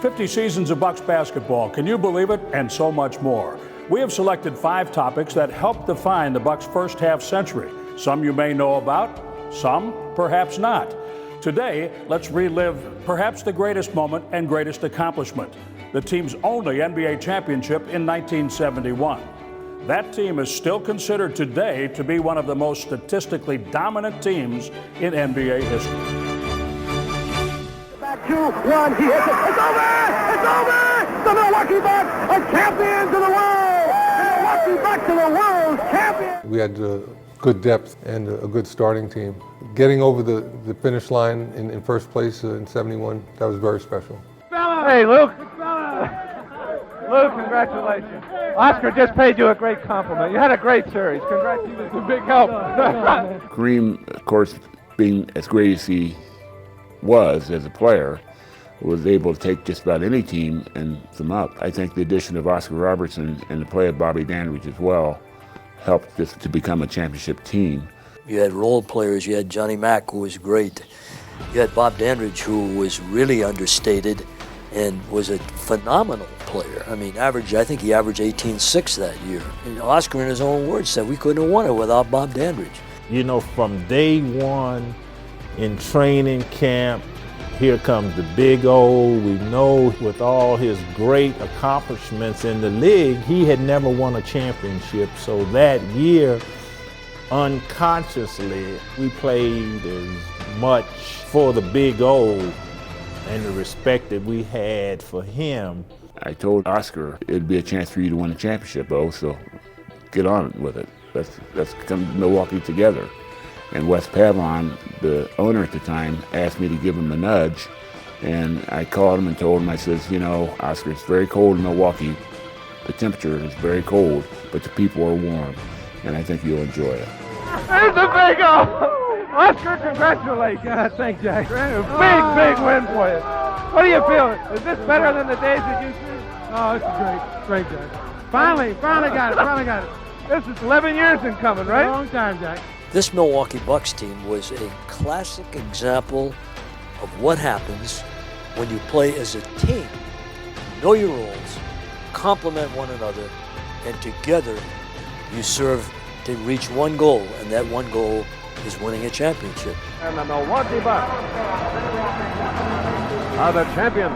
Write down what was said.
50 seasons of Bucks basketball, can you believe it? And so much more. We have selected 5 topics that help define the Bucks' first half century. Some you may know about, some perhaps not. Today, let's relive perhaps the greatest moment and greatest accomplishment, the team's only NBA championship in 1971. That team is still considered today to be one of the most statistically dominant teams in NBA history. Back 2-1, he hits it. It's over! It's over! The Milwaukee Bucks are champions of the world! The Milwaukee Bucks are the world champions! We had good depth and a good starting team. Getting over the finish line in first place in 71, that was very special. Hey, Luke. Luke, congratulations. Oscar just paid you a great compliment. You had a great series. Congratulations. It's a big help. Kareem, of course, being as great as he was as a player, was able to take just about any team and them up. I think the addition of Oscar Robertson and the play of Bobby Dandridge as well helped this to become a championship team. You had role players. You had Johnny Mack, who was great. You had Bob Dandridge, who was really understated and was a phenomenal player. I mean, I think he averaged 18-6 that year. And Oscar, in his own words, said we couldn't have won it without Bob Dandridge. You know, from day one in training camp, here comes the big O. We know with all his great accomplishments in the league, he had never won a championship. So that year, unconsciously, we played as much for the big O and the respect that we had for him. I told Oscar it'd be a chance for you to win a championship, so get on with it. Let's come to Milwaukee together. And Wes Pavlon, the owner at the time, asked me to give him a nudge. And I called him and told him, I says, you know, Oscar, it's very cold in Milwaukee. The temperature is very cold, but the people are warm. And I think you'll enjoy it. There's the big O! Oscar, congratulations. Thanks, Jack. Big win for you. What do you feel? Is this better than the days that you see? Oh, this is great, Jack. Finally got it. This is 11 years in coming, right? Long time, Jack. This Milwaukee Bucks team was a classic example of what happens when you play as a team. Know your roles, complement one another, and together you serve to reach one goal, and that one goal is winning a championship. And the Milwaukee Bucks are the champions.